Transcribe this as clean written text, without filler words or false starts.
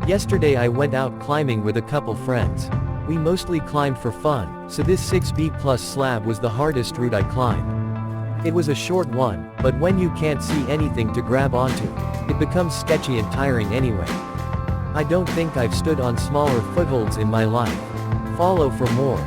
Yesterday I went out climbing with a couple friends. We mostly climbed for fun, so this 6B plus slab was the hardest route I climbed. It was a short one, but when you can't see anything to grab onto, it becomes sketchy and tiring anyway. I don't think I've stood on smaller footholds in my life. Follow for more.